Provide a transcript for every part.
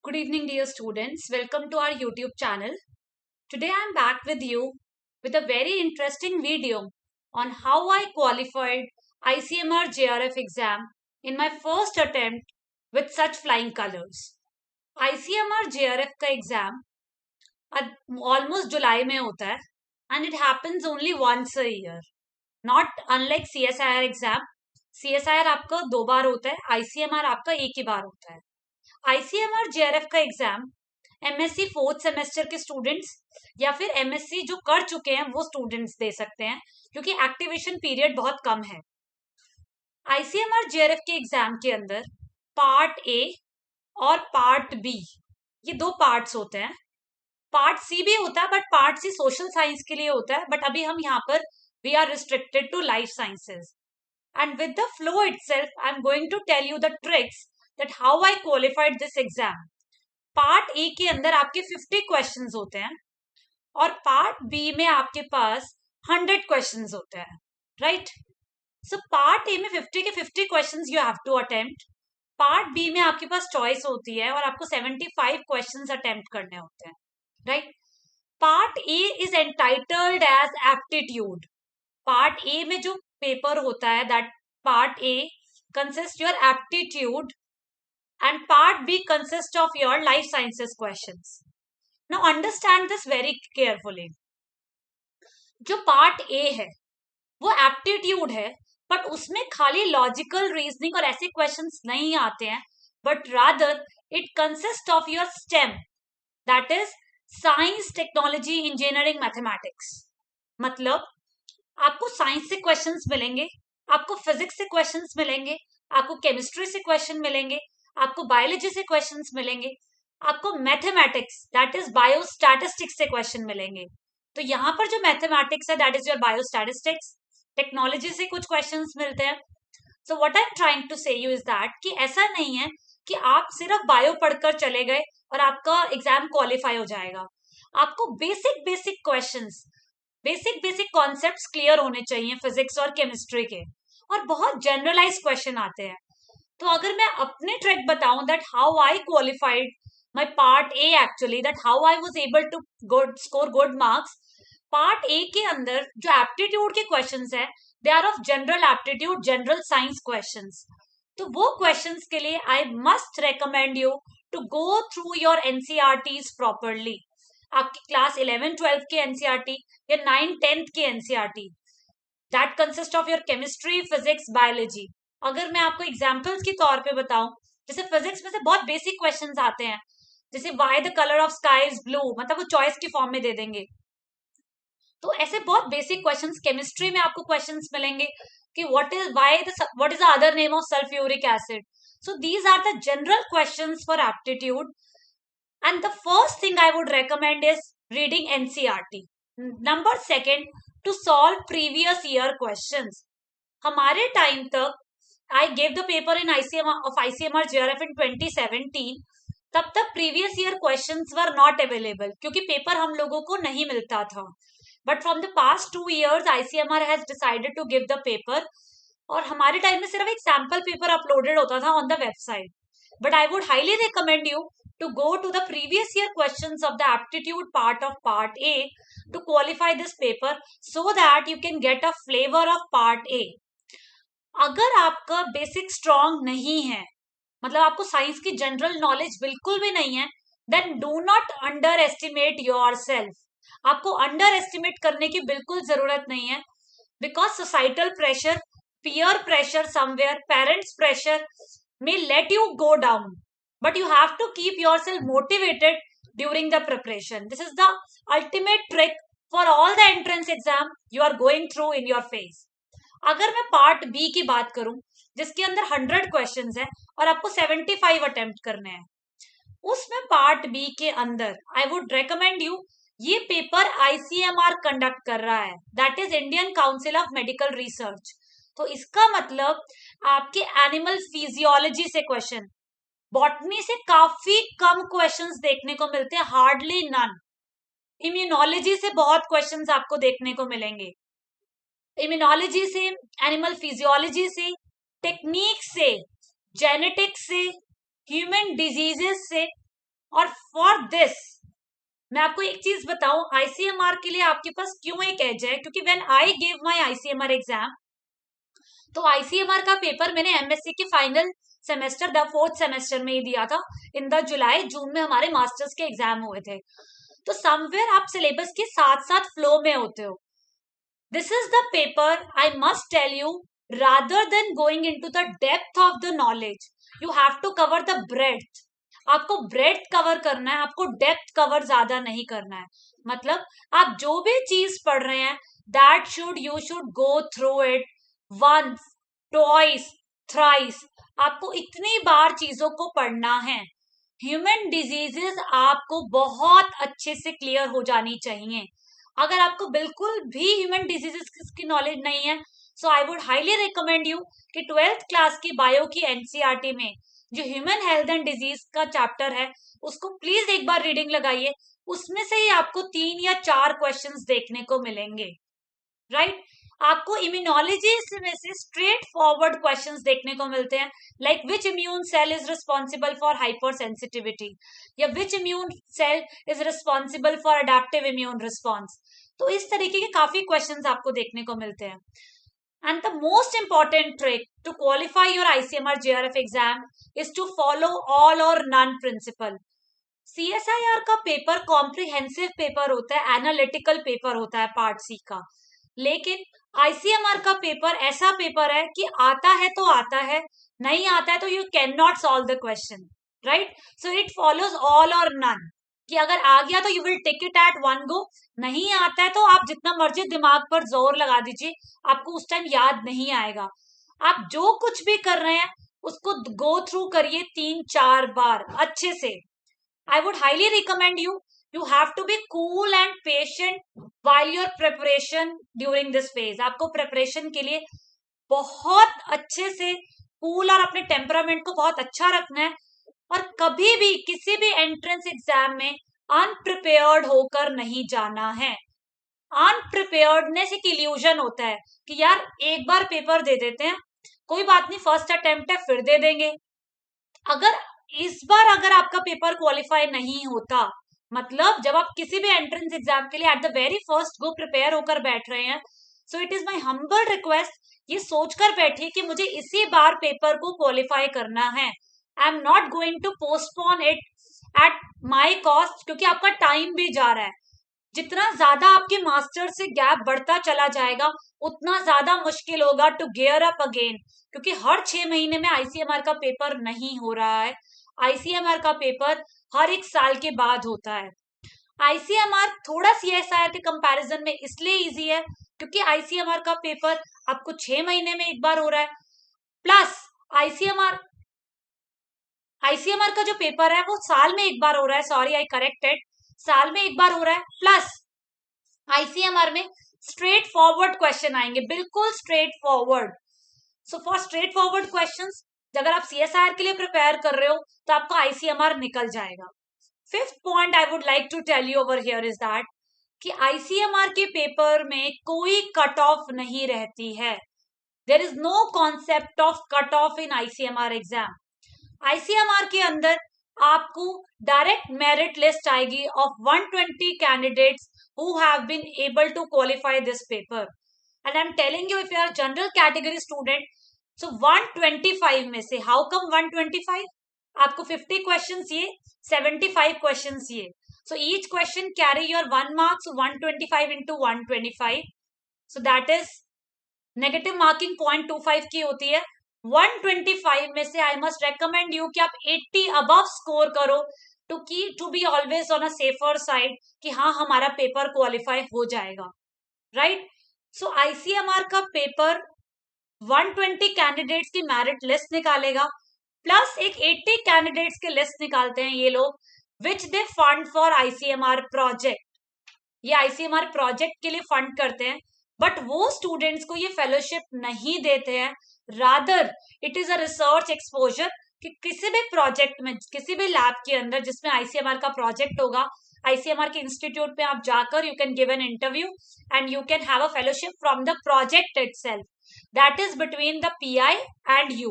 Good evening, dear students. Welcome to our YouTube channel. Today I am back with you with a very interesting video on how I qualified ICMR JRF exam in my first attempt with such flying colors. ICMR JRF का exam almost July में होता है and it happens only once a year. Not unlike CSIR exam. CSIR आपका 2 बार होता है, ICMR आपका एक ही बार होता है. ICMR JRF का एग्जाम MSc 4th सेमेस्टर के स्टूडेंट्स या फिर MSc जो कर चुके हैं वो स्टूडेंट्स दे सकते हैं क्योंकि एक्टिवेशन पीरियड बहुत कम है. ICMR JRF के एग्जाम के अंदर पार्ट ए और पार्ट बी ये 2 पार्ट्स होते हैं. पार्ट सी भी होता है but part C social science के लिए होता है, बट अभी हम यहाँ पर we are restricted to life sciences. And with the flow itself I am going to tell you the tricks that how I qualified this exam. Part A के अंदर आपके 50 क्वेश्चंस होते हैं और पार्ट बी में आपके पास 100 क्वेश्चंस होते हैं, राइट? सो पार्ट ए में 50 के 50 questions you have to attempt. Part B में आपके पास चॉइस होती है और आपको 75 क्वेश्चंस अटेम्प्ट करने होते हैं, right? Part A is entitled as aptitude. Part A में जो पेपर होता है that part A consist your aptitude and part B consists of your life sciences questions. Now understand this very carefully. जो part A है वो aptitude है, but उसमें खाली logical reasoning और ऐसे questions नहीं आते हैं, but rather it consists of your STEM, that is science, technology, engineering, mathematics. मतलब आपको science से questions मिलेंगे, आपको physics से questions मिलेंगे, आपको chemistry से question मिलेंगे, आपको बायोलॉजी से क्वेश्चंस मिलेंगे, आपको मैथमेटिक्स दैट इज बायोस्टैटिस्टिक्स से क्वेश्चन मिलेंगे. तो यहाँ पर जो मैथमेटिक्स है that is your biostatistics. Technology से कुछ क्वेश्चंस मिलते हैं. So what I am trying to say you is that कि ऐसा नहीं है कि आप सिर्फ बायो पढ़कर चले गए और आपका एग्जाम क्वालिफाई हो जाएगा. आपको basic basic questions, basic concepts clear होने चाहिए फिजिक्स और केमिस्ट्री के, और बहुत जनरलाइज क्वेश्चन आते हैं. तो अगर मैं अपने ट्रैक बताऊं that how I qualified my part A, actually that how I was able to score good marks. Part A के अंदर जो एप्टीट्यूड के क्वेश्चंस है they are of general aptitude, general science questions. तो वो क्वेश्चंस के लिए I must recommend you to go through your NCERTs properly. आपकी क्लास 11-12 के एनसीईआरटी या 9-10th के NCERT that consist of your chemistry, physics, biology. अगर मैं आपको एग्जाम्पल्स के तौर पे बताऊं, जैसे फिजिक्स में से बहुत बेसिक क्वेश्चंस आते हैं, जैसे why the colour of sky is blue, मतलब वो चॉइस की फॉर्म में दे देंगे. तो ऐसे बहुत बेसिक क्वेश्चंस. केमिस्ट्री में आपको क्वेश्चंस मिलेंगे कि what is the other name of sulphuric acid. So these are the general questions for aptitude. And the first thing I would recommend is reading NCERT. Number second, to solve previous year questions. हमारे time तक I gave the paper in ICMR JRF in 2017. तब तक previous year questions were not available क्योंकि paper हम लोगों को नहीं मिलता था. But from the past 2 years ICMR has decided to give the paper, और हमारे टाइम में सिर्फ एक सैम्पल पेपर अपलोडेड होता था on the website. But I would highly recommend you to go to the previous year questions of the aptitude part of part A to qualify this paper so that you can get a flavor of part A. अगर आपका basic strong नहीं है, मतलब आपको science की general knowledge बिल्कुल भी नहीं है, then do not underestimate yourself. आपको अंडर एस्टिमेट करने की बिल्कुल जरूरत नहीं है, because societal pressure, peer pressure somewhere, parents pressure may let you go down, but you have to keep yourself motivated during the preparation. This is the ultimate trick for all the entrance exam you are going through in your face. अगर मैं part B की बात करूं जिसके अंदर 100 questions है और आपको 75 अटेम्प्ट करने हैं, उसमें पार्ट बी के अंदर आई वुड रेकमेंड यू, ये पेपर आईसीएमआर कंडक्ट कर रहा है, that is Indian council of medical research. तो इसका मतलब आपके एनिमल फिजियोलॉजी से क्वेश्चन, बॉटनी से काफी कम क्वेश्चंस देखने को मिलते हैं, हार्डली नन. इम्यूनोलॉजी से बहुत क्वेश्चंस आपको देखने को मिलेंगे, इम्यूनोलॉजी से, एनिमल फिजियोलॉजी से, टेक्निक से, जेनेटिक्स से, ह्यूमन डिजीजेस से, दिस, मैं आपको एक चीज बताऊं, आईसीएमआर के लिए आपके पास क्यों एक एज है, क्योंकि when I give my ICMR exam, तो आईसीएमआर का पेपर मैंने एमएससी के final semester, the 4th semester में ही दिया था। इन द जुलाई जून में हमारे मास्टर्स के एग्जाम हुए थे। तो समवेयर आप सिलेबस के साथ साथ फ्लो में होते हो। This is the paper, I must tell you, rather than going into the depth of the knowledge, you have to cover the breadth. आपको ब्रेथ कवर करना है, आपको डेप्थ कवर ज्यादा नहीं करना है। मतलब आप जो भी चीज पढ़ रहे हैं, that should you should go through it once, twice, thrice. आपको इतनी बार चीजों को पढ़ना है। ह्यूमन डिजीजेस आपको बहुत अच्छे से क्लियर हो जानी चाहिए। अगर आपको बिल्कुल भी ह्यूमन डिजीजेस की नॉलेज नहीं है, so I would highly recommend you कि 12th क्लास की बायो की एनसीईआरटी में जो ह्यूमन हेल्थ एंड डिजीज का चैप्टर है, उसको प्लीज एक बार रीडिंग लगाइए। उसमें से ही आपको 3 या 4 क्वेश्चंस देखने को मिलेंगे, राइट? आपको इम्यूनोलॉजी में से स्ट्रेट फॉरवर्ड क्वेश्चंस देखने को मिलते हैं, like which immune cell is responsible for hyper sensitivity, या which immune cell is responsible for adaptive immune response. तो इस तरीके के काफी क्वेश्चंस आपको देखने को मिलते हैं। And the most important trick to qualify your ICMR JRF exam is to follow all or none principle. CSIR का पेपर कॉम्प्रिहेंसिव पेपर होता है, एनालिटिकल पेपर होता है पार्ट सी का। लेकिन ICMR का पेपर ऐसा पेपर है कि आता है तो आता है, नहीं आता है तो you can not solve the question, right? So it follows all or none, कि अगर आ गया तो you will take it at one go, नहीं आता है तो आप जितना मर्जी दिमाग पर जोर लगा दीजिए, आपको उस टाइम याद नहीं आएगा। आप जो कुछ भी कर रहे हैं उसको गो थ्रू करिए 3-4 बार अच्छे से। I would highly recommend you, you have to be cool and patient while your preparation during this phase. आपको प्रिपरेशन के लिए बहुत अच्छे से कूल और अपने टेम्परामेंट को बहुत अच्छा रखना है, और कभी भी किसी भी एंट्रेंस एग्जाम में अनप्रिपेयर्ड होकर नहीं जाना है। अनप्रिपेयर्डनेस एक इल्यूजन होता है कि यार एक बार पेपर दे देते हैं, कोई बात नहीं, फर्स्ट अटेम्प्ट है, फिर दे देंगे। अगर इस बार अगर आपका पेपर क्वालिफाई नहीं होता, मतलब जब आप किसी भी एंट्रेंस एग्जाम के लिए eight the very first go prepare होकर बैठ रहे हैं, so it is my humble request, ये सोचकर बैठिए कि मुझे इसी बार पेपर को क्वालिफाई करना है। I am not going to postpone it at my cost, क्योंकि आपका टाइम भी जा रहा है। जितना ज्यादा आपके मास्टर से गैप बढ़ता चला जाएगा, उतना ज्यादा मुश्किल होगा टू गियर अप अगेन, क्योंकि हर 6 महीने में आईसीएमआर का पेपर नहीं हो रहा है। आईसीएमआर का पेपर हर 1 साल के बाद होता है। आईसीएमआर थोड़ा सीएसआईआर के कंपैरिजन में इसलिए इजी है क्योंकि आईसीएमआर का पेपर आपको 6 महीने में एक बार हो रहा है, प्लस आईसीएमआर का जो पेपर है वो साल में एक बार हो रहा है, सॉरी आई करेक्टेड, साल में एक बार हो रहा है। प्लस आईसीएमआर में स्ट्रेट फॉरवर्ड क्वेश्चन आएंगे, बिल्कुल straight forward. So for straight forward questions, अगर आप सीएसआईआर के लिए प्रिपेयर कर रहे हो तो आपका आईसीएमआर निकल जाएगा। 5th point I would like to tell you over here is that कि आईसीएमआर के पेपर में कोई कट ऑफ नहीं रहती है। There is no concept of cut off in ICMR exam. ICMR के अंदर आपको डायरेक्ट मेरिट लिस्ट आएगी of 120 candidates who have been able to qualify this paper, and I am telling you, if you are general category student, so 125 में से, how come 125? आपको 50 questions ये, 75 questions ये, so each question carry your 1 marks, 125 into 125, so that is negative marking 0.25 की होती है। 125 में से आई मस्ट रेकमेंड यू कि आप 80 अबव स्कोर करो to be always on a safer side, कि हाँ हमारा पेपर क्वालिफाई हो जाएगा, राइट? सो आईसीएमआर का पेपर 120 कैंडिडेट्स की मेरिट लिस्ट निकालेगा, प्लस एक 80 कैंडिडेट्स की लिस्ट निकालते हैं ये लोग, which they fund for ICMR project. ये आईसीएमआर प्रोजेक्ट के लिए फंड करते हैं, बट वो स्टूडेंट्स को ये फेलोशिप नहीं देते हैं, rather it is a research exposure, कि किसी भी प्रोजेक्ट में, किसी भी लैब के अंदर जिसमें आईसीएमआर का प्रोजेक्ट होगा, आईसीएमआर के इंस्टीट्यूट पे आप जाकर you can give an interview and you can have a fellowship from the project itself, that is between the pi and you,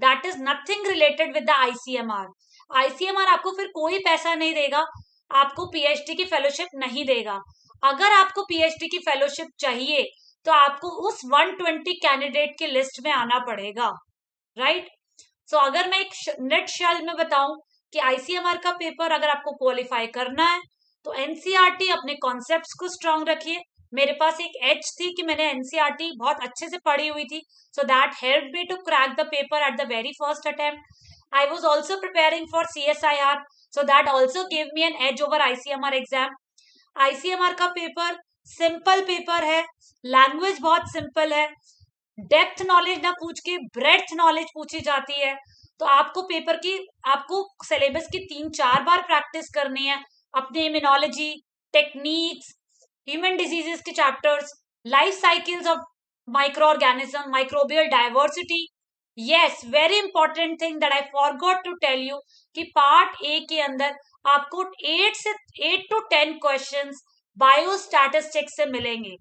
that is nothing related with the ICMR. ICMR आपको फिर कोई पैसा नहीं देगा, आपको पीएचडी की fellowship नहीं देगा। अगर आपको पीएचडी की फेलोशिप चाहिए तो आपको उस 120 कैंडिडेट की लिस्ट में आना पड़ेगा, राइट। सो अगर मैं एक नेट शैल में बताऊं कि आईसीएमआर का पेपर अगर आपको क्वालिफाई करना है तो एनसीईआरटी अपने कॉन्सेप्ट्स को स्ट्रांग रखिए। मेरे पास एक एज थी कि मैंने एनसीईआरटी बहुत अच्छे से पढ़ी हुई थी, so that help me to crack the paper at the very first attempt. I was also preparing for CSIR, so that also give me an edge over ICMR exam. ICMR का paper simple paper है, language बहुत simple है, depth knowledge ना पूछ के breadth knowledge पूछी जाती है। तो आपको पेपर की, आपको सिलेबस की 3-4 बार प्रैक्टिस करनी है। अपने इम्यूनोलॉजी, टेक्निक्स, ह्यूमन डिजीजेस के chapters, life cycles of microorganism, microbial diversity. Yes, very important thing that I forgot to tell you कि पार्ट ए के अंदर आपको 8 to 10 क्वेश्चंस बायोस्टैटिस्टिक्स से मिलेंगे।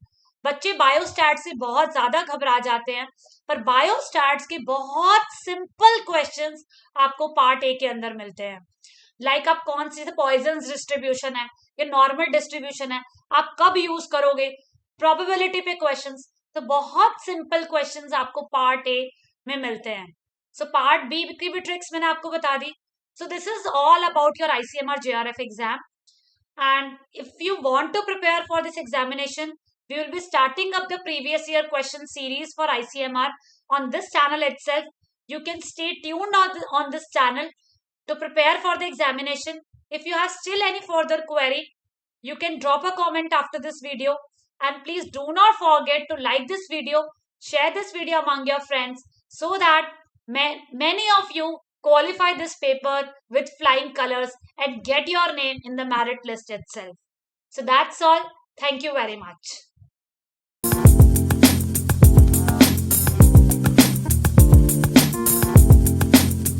बच्चे बायोस्टैट से बहुत ज्यादा घबरा जाते हैं, पर बायोस्टैट्स के बहुत सिंपल क्वेश्चंस आपको पार्ट ए के अंदर मिलते हैं। लाइक आप कौन सी पॉइजन डिस्ट्रीब्यूशन है या नॉर्मल डिस्ट्रीब्यूशन है, आप कब यूज करोगे, प्रोबेबिलिटी पे क्वेश्चंस। तो बहुत सिंपल क्वेश्चंस आपको पार्ट ए में मिलते हैं। सो पार्ट बी की भी ट्रिक्स मैंने आपको बता दी। So this is all about your ICMR JRF exam. And if you want to prepare for this examination, we will be starting up the previous year question series for ICMR on this channel itself. You can stay tuned on this channel to prepare for the examination. If you have still any further query, you can drop a comment after this video. And please do not forget to like this video, share this video among your friends so that many of you qualify this paper with flying colors and get your name in the merit list itself. So that's all. Thank you very much.